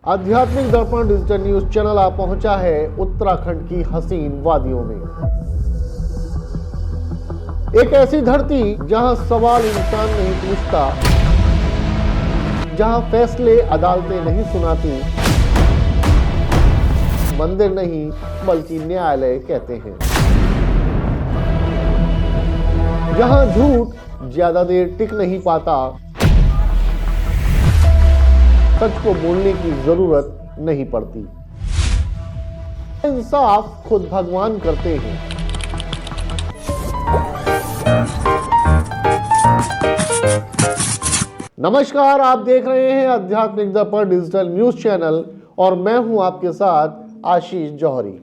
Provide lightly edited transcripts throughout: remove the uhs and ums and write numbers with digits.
आध्यात्मिक दर्पण digital news channel आप पहुंचा है उत्तराखंड की हसीन वादियों में। एक ऐसी धरती जहां सवाल इंसान नहीं पूछता, जहां फैसले अदालतें नहीं सुनाती, मंदिर नहीं बल्कि न्यायालय कहते हैं, जहां झूठ ज्यादा देर टिक नहीं पाता, सच को बोलने की जरूरत नहीं पड़ती, इंसाफ खुद भगवान करते हैं। नमस्कार, आप देख रहे हैं आध्यात्मिक दर्पण डिजिटल न्यूज चैनल और मैं हूं आपके साथ आशीष जौहरी।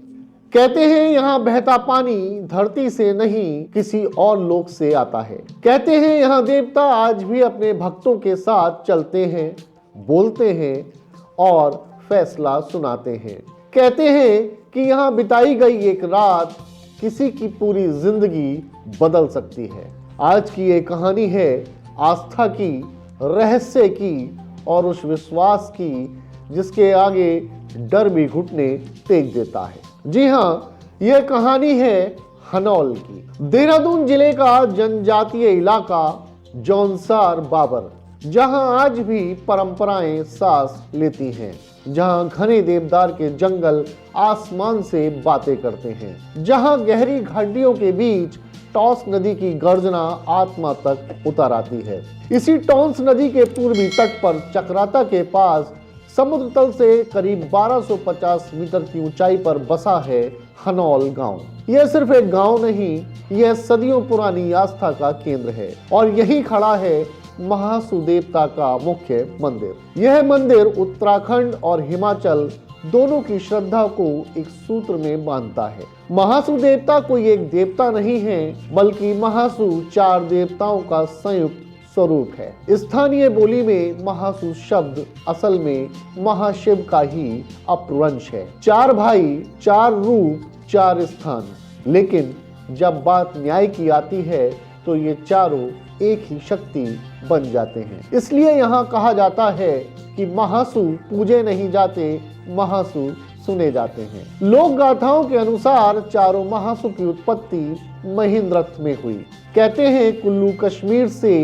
कहते हैं यहाँ बहता पानी धरती से नहीं किसी और लोक से आता है। कहते हैं यहाँ देवता आज भी अपने भक्तों के साथ चलते हैं, बोलते हैं और फैसला सुनाते हैं। कहते हैं कि यहाँ बिताई गई एक रात किसी की पूरी जिंदगी बदल सकती है। आज की ये कहानी है आस्था की, रहस्य की और उस विश्वास की जिसके आगे डर भी घुटने टेक देता है। जी हाँ, यह कहानी है हनौल की। देहरादून जिले का जनजातीय इलाका जौनसार बाबर, जहां आज भी परंपराएं सांस लेती हैं, जहां घने देवदार के जंगल आसमान से बातें करते हैं, जहां गहरी घाटियों के बीच टॉस नदी की गर्जना आत्मा तक उतर आती है। इसी टॉन्स नदी के पूर्वी तट पर चक्राता के पास समुद्र तल से करीब 1250 मीटर की ऊंचाई पर बसा है हनौल गांव। यह सिर्फ एक गांव नहीं, यह सदियों पुरानी आस्था का केंद्र है और यही खड़ा है महासू देवता का मुख्य मंदिर। यह मंदिर उत्तराखंड और हिमाचल दोनों की श्रद्धा को एक सूत्र में बांधता है। महासू देवता कोई एक देवता नहीं है, बल्कि महासू 4 देवताओं का संयुक्त स्वरूप है। स्थानीय बोली में महासू शब्द असल में महाशिव का ही अपभ्रंश है। 4 भाई, 4 रूप, 4 स्थान। लेकिन जब बात न्याय की आती है तो ये चारों एक ही शक्ति बन जाते हैं। इसलिए यहाँ कहा जाता है कि महासू पूजे नहीं जाते, महासू सुने जाते हैं। लोक गाथाओं के अनुसार चारों महासू की उत्पत्ति महेंद्रथ में हुई। कहते हैं कुल्लू कश्मीर से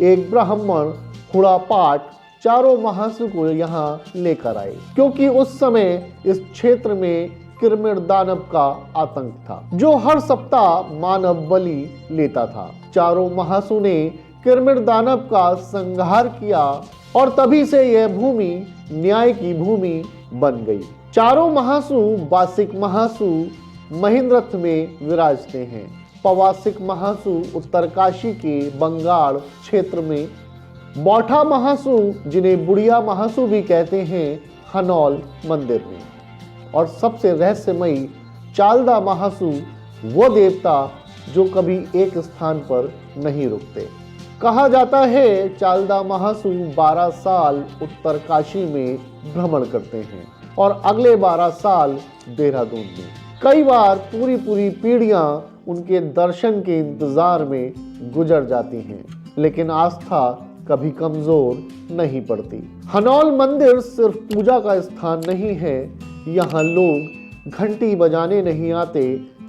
एक ब्राह्मण हुड़ापाट चारों महासू को यहाँ लेकर आए, क्योंकि उस समय इस क्षेत्र में किरमिर दानव का आतंक था, जो हर सप्ताह मानव बलि लेता था। चारों महासू ने किरमिर दानव का संहार किया और तभी से यह भूमि न्याय की भूमि बन गई। चारों महासू बासिक महासू महेंद्रथ में विराजते हैं। पवासिक महासू उत्तरकाशी के बंगाल क्षेत्र में, बौठा महासू जिन्हें बुढ़िया महासू भी कहते हैं हनौल मंदिर में, और सबसे रहस्यमयी चालदा महासू वो देवता जो कभी एक स्थान पर नहीं रुकते। कहा जाता है चालदा महासू 12 साल उत्तरकाशी में भ्रमण करते हैं और अगले 12 साल देहरादून में। कई बार पूरी पीढ़ियां उनके दर्शन के इंतजार में गुजर जाती हैं, लेकिन आस्था कभी कमजोर नहीं पड़ती। हनौल मंदिर सिर्फ पूजा का स्थान नहीं है। यहाँ लोग घंटी बजाने नहीं आते,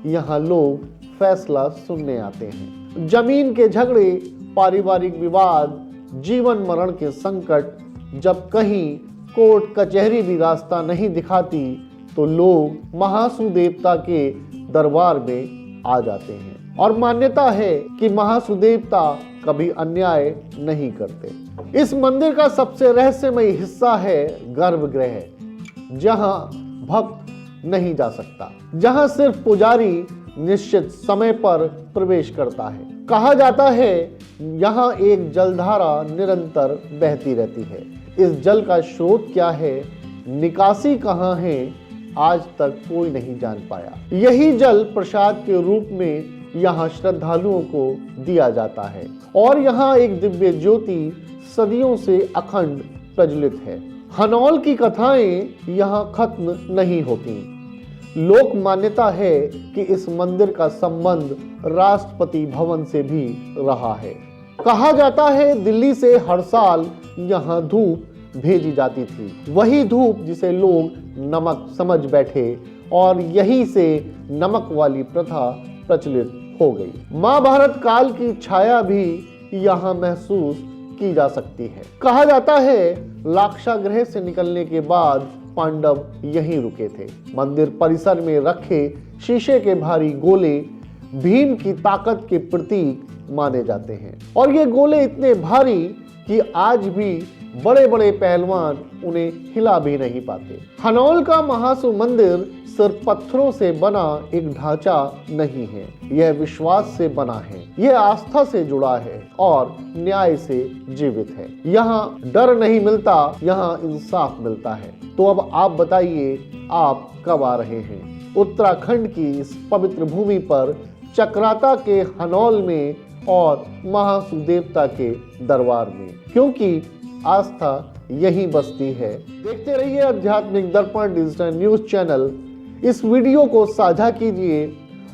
यहाँ लोग फैसला सुनने आते हैं। जमीन के झगड़े, पारिवारिक विवाद, जीवन मरण के संकट, जब कहीं कोर्ट कचहरी भी रास्ता नहीं दिखाती तो लोग महासू देवता के दरबार में आ जाते हैं। और मान्यता है कि महासू देवता कभी अन्याय नहीं करते। इस मंदिर का सबसे रहस्यमय हिस्सा है गर्भगृह, जहां भक्त नहीं जा सकता, जहां सिर्फ पुजारी निश्चित समय पर प्रवेश करता है। कहा जाता है यहाँ एक जलधारा निरंतर बहती रहती है। इस जल का स्रोत क्या है, निकासी कहाँ है, आज तक कोई नहीं जान पाया। यही जल प्रसाद के रूप में यहाँ श्रद्धालुओं को दिया जाता है और यहाँ एक दिव्य ज्योति सदियों से अखंड प्रज्वलित है। हनौल की कथाएं यहाँ खत्म नहीं होती। लोक मान्यता है कि इस मंदिर का संबंध राष्ट्रपति भवन से भी रहा है। कहा जाता है दिल्ली से हर साल यहाँ धूप भेजी जाती थी। वही धूप जिसे लोग नमक समझ बैठे और यही से नमक वाली प्रथा प्रचलित हो गई। महाभारत काल की छाया भी यहाँ महसूस की जा सकती है। कहा जाता है लाक्षागृह से निकलने के बाद पांडव यहीं रुके थे। मंदिर परिसर में रखे शीशे के भारी गोले भीम की ताकत के प्रतीक माने जाते हैं और ये गोले इतने भारी कि आज भी बड़े बड़े पहलवान उन्हें हिला भी नहीं पाते। हनौल का महासु मंदिर सिर्फ पत्थरों से बना एक ढांचा नहीं है, यह विश्वास से बना है, यह आस्था से जुड़ा है और न्याय से जीवित है। यहाँ डर नहीं मिलता, यहाँ इंसाफ मिलता है। तो अब आप बताइए, आप कब आ रहे हैं उत्तराखंड की इस पवित्र भूमि पर, चक्राता के हनौल में और महासु देवता के दरबार में, क्योंकि आस्था यही बसती है। देखते रहिए आध्यात्मिक दर्पण डिजिटल न्यूज चैनल। इस वीडियो को साझा कीजिए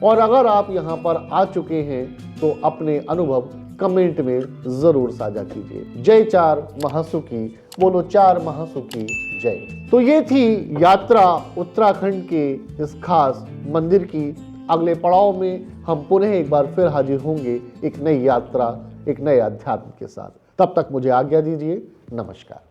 और अगर आप यहां पर आ चुके हैं तो अपने अनुभव कमेंट में जरूर साझा कीजिए। जय चार महासु की, बोलो चार महासु की जय। तो ये थी यात्रा उत्तराखंड के इस खास मंदिर की। अगले पड़ाव में हम पुनः एक बार फिर हाजिर होंगे एक नई यात्रा, एक नए अध्यात्म के साथ। तब तक मुझे आज्ञा दीजिए। नमस्कार।